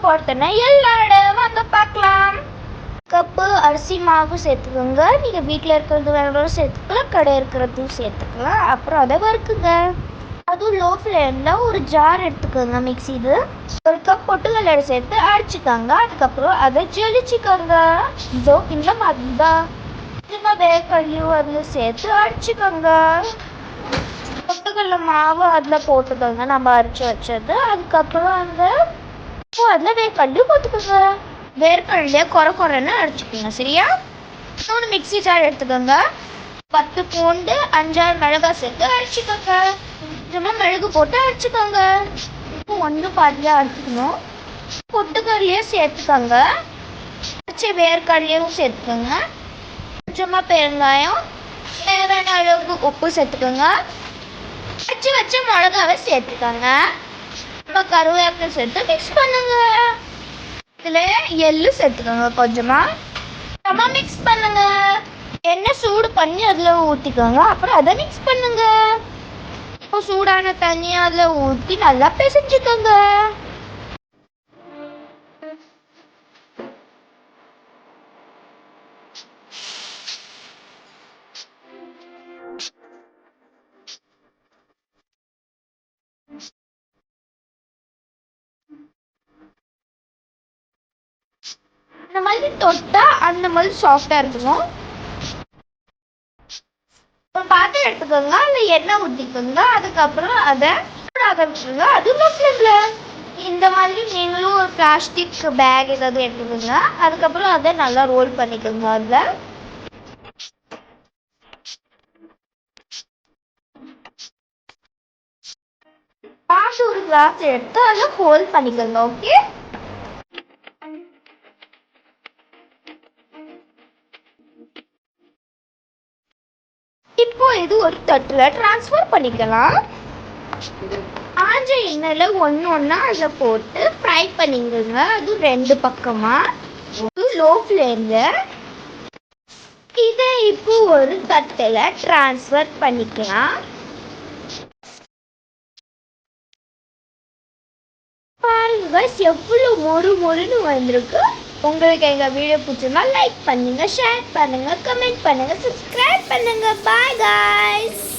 போடுறேன்னா எல்லா இடம் வாங்க பார்க்கலாம். கப்பு அரிசி மாவு சேர்த்துக்கோங்க. நீங்கள் வீட்டில் இருக்கிறது வேணாலும் சேர்த்துக்கலாம், கடை இருக்கிறதும் சேர்த்துக்கலாம். அப்புறம் அதை வறுக்குங்க. அதுவும் லோ ஃப்ளேமில் ஒரு ஜார் எடுத்துக்கோங்க. மிக்ஸி இது ஒரு கப் பொட்டுக்கடலை சேர்த்து அரைச்சிக்கோங்க. அதுக்கப்புறம் அதை ஜெலிச்சிக்கோங்க. இதோ இந்த மாதிரி தான் சும்மா வேர்க்கடலையும் அதில் சேர்த்து அரைச்சிக்கோங்க. பொட்டுக்கடலை மாவு அதில் போட்டுக்கோங்க, நம்ம அரைச்சி வச்சது. அதுக்கப்புறம் அதில் வேர்க்கடலையும் போட்டுக்கோங்க. வேர்க்கடலையே குறைன்னு அரைச்சிக்கோங்க. சரியா? இன்னொன்று மிக்ஸி ஜார் எடுத்துக்கோங்க. 10 பூண்டு 5-6 மிளகாய் சேர்த்து அரைச்சிக்கோங்க. கொஞ்சமாக மிளகு போட்டு அரைச்சிக்கோங்க. இப்போ 1 பாதியாக அரைச்சிக்கணும். பொட்டுக்கடலையும் சேர்த்துக்கோங்க. அரைச்ச வேர்க்கடலையும் சேர்த்துக்கோங்க. கொஞ்சமாக பெருங்காயம், தேவையான அளவுக்கு உப்பு சேர்த்துக்கோங்க. அரைச்சி வச்ச மிளகாவை சேர்த்துக்கோங்க. நம்ம கருவேப்பிலை சேர்த்து மிக்ஸ் பண்ணுங்க. இதில் எள்ளு சேர்த்துக்கோங்க. கொஞ்சமாக மிக்ஸ் பண்ணுங்க. எண்ணெய் சூடு பண்ணி அதில் ஊற்றிக்கோங்க. அப்புறம் அதை மிக்ஸ் பண்ணுங்க. இப்போ சூடான தண்ணியை அதில் ஊற்றி நல்லா பிசைஞ்சுக்கோங்க. இந்த மாதிரி தொட்டா அந்த மாதிரி சாஃப்டாக இருக்கணும். ஒரு பாத்திரம் எடுத்துக்கோங்க. அதில் எண்ணெய் ஊற்றிக்கோங்க. அதுக்கப்புறம் அதை ஆரம்பிச்சுங்க. அதுவும் இந்த மாதிரி நீங்களும் ஒரு பிளாஸ்டிக் பேக் ஏதாவது எடுத்துக்கோங்க. அதுக்கப்புறம் அதை நல்லா ரோல் பண்ணிக்கோங்க. அதில் பார்த்து ஒரு கிளாஸ் எடுத்து அதில் ஹோல் பண்ணிக்கோங்க. ஓகே, இப்போ இது ஒரு தட்டில் ட்ரான்ஸ்ஃபர் பண்ணிக்கலாம். காஞ்ச எண்ணெயில் ஒன்றா அதில் போட்டு ஃப்ரை பண்ணிக்கோங்க. அது 2 பக்கமாக லோ ஃப்ளேமில். இதை இப்போ ஒரு தட்டில் ட்ரான்ஸ்ஃபர் பண்ணிக்கலாம். பாருங்க எவ்வளோ மொறுன்னு வந்திருக்கு. உங்களுக்கு எங்கள் வீடியோ பிடிச்சிருந்தா லைக் பண்ணுங்க, ஷேர் பண்ணுங்க, கமெண்ட் பண்ணுங்க, சப்ஸ்கிரைப் பண்ணுங்க. Bye guys.